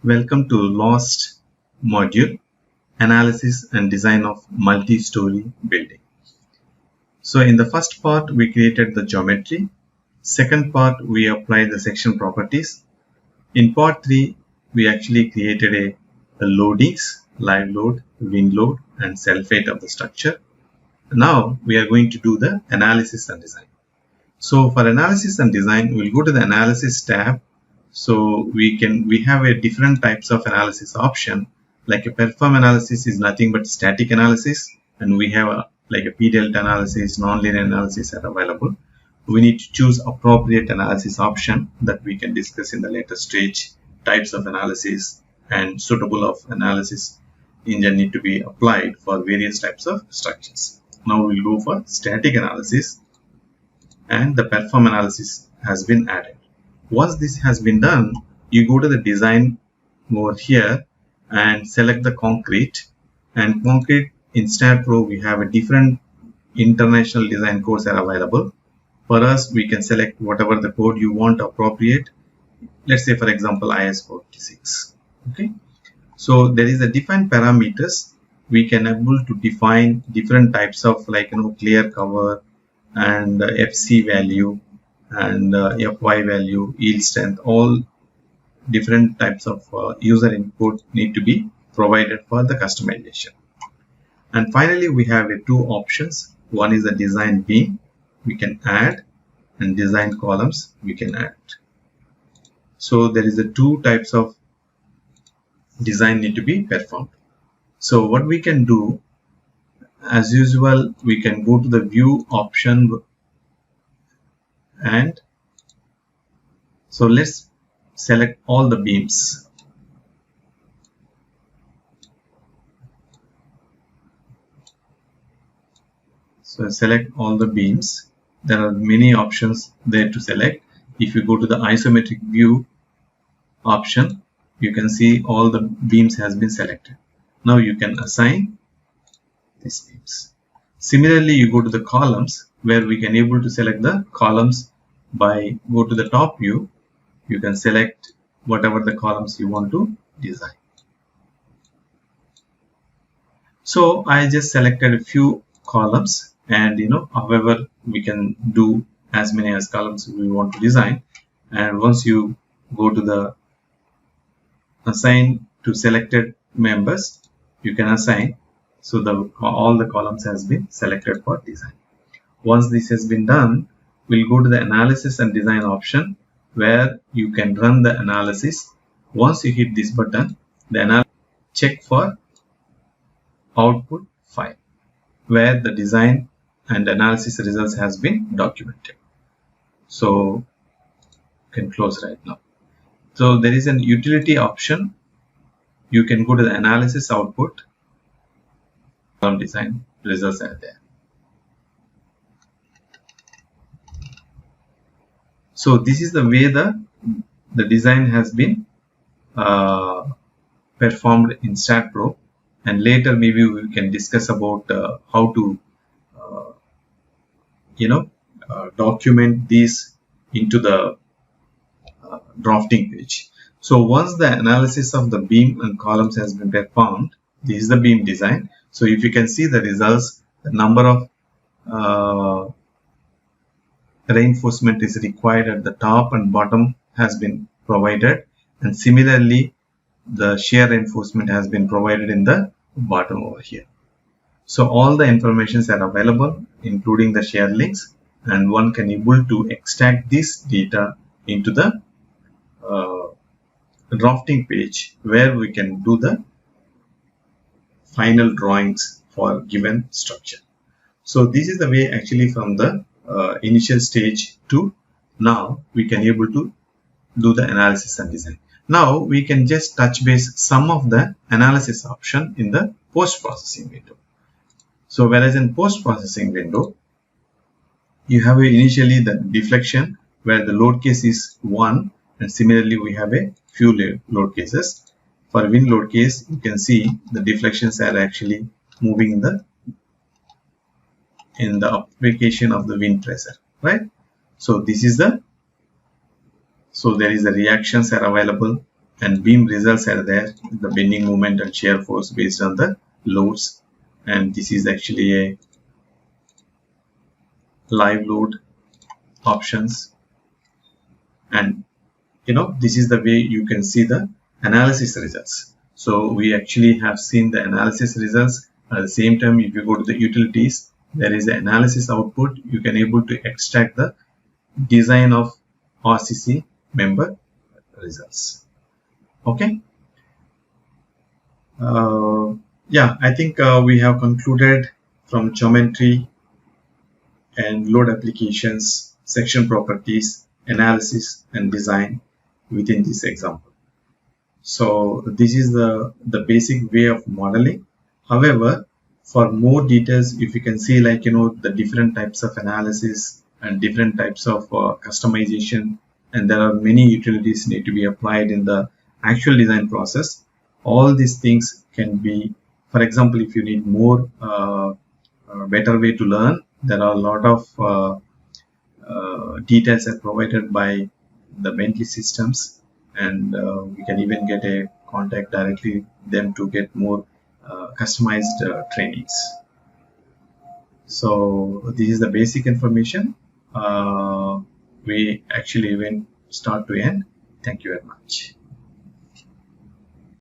Welcome to last module, analysis and design of multi-story building. So in the first part we created the geometry. Second part we applied the section properties. In part 3 we actually created a loadings, live load, wind load and self-weight of the structure. Now we are going to do the analysis and design. So for analysis and design, we'll go to the analysis tab. So we have a different types of analysis option. Like a perform analysis is nothing but static analysis, and we have like a p-delta analysis, nonlinear analysis are available. We need to choose appropriate analysis option that we can discuss in the later stage. Types of analysis and suitable of analysis engine need to be applied for various types of structures. Now we'll go for static analysis, and the perform analysis has been added. Once this has been done, you go to the design over here and select the concrete. And concrete in STAAD.Pro we have a different international design codes are available. For us, we can select whatever the code you want appropriate. Let's say for example IS 46. Okay, so there is a defined parameters. We can able to define different types of clear cover and FC value and FY value, yield strength. All different types of user input need to be provided for the customization. And finally we have two options. One is the design beam we can add, and design columns we can add. So there is two types of design need to be performed. So what we can do, as usual, we can go to the view option, and so let's select all the beams. So select all the beams. There are many options there to select. If you go to the isometric view option, you can see all the beams has been selected. Now you can assign these beams. Similarly, you go to the columns, where we can able to select the columns by go to the top view. You can select whatever the columns you want to design. So I just selected a few columns, and however we can do as many as columns we want to design. And once you go to the assign to selected members, you can assign. So all the columns has been selected for design. Once this has been done, we'll go to the analysis and design option, where you can run the analysis. Once you hit this button, the analysis check for output file, where the design and analysis results has been documented. So you can close right now. So there is an utility option. You can go to the analysis output, design results are there. So this is the way the design has been performed in STAAD.Pro, and later maybe we can discuss about how to document these into the drafting page. So once the analysis of the beam and columns has been performed, this is the beam design. So if you can see the results, the number of reinforcement is required at the top and bottom has been provided, and similarly the shear reinforcement has been provided in the bottom over here. So all the informations are available, including the shear links, and one can able to extract this data into the drafting page, where we can do the final drawings for given structure. So this is the way actually from the initial stage to now we can able to do the analysis and design. Now we can just touch base some of the analysis option in the post-processing window. So whereas in post-processing window, you have initially the deflection, where the load case is 1, and similarly we have a few load cases. For wind load case, you can see the deflections are actually moving in the application of the wind pressure, right? So this is the, so there is the reactions are available, and beam results are there, the bending moment and shear force based on the loads. And this is actually a live load options, and this is the way you can see the analysis results. So we actually have seen the analysis results. At the same time, if you go to the utilities, there is the analysis output. You can able to extract the design of RCC member results. Okay. Yeah, I think we have concluded from geometry and load applications, section properties, analysis and design within this example. So this is the basic way of modeling. However, for more details, if you can see the different types of analysis and different types of customization, and there are many utilities need to be applied in the actual design process. All these things can be, for example, if you need more better way to learn, there are a lot of details are provided by the Bentley systems, and we can even get a contact directly them to get more customized trainings. So this is the basic information. We actually went start to end. Thank you very much.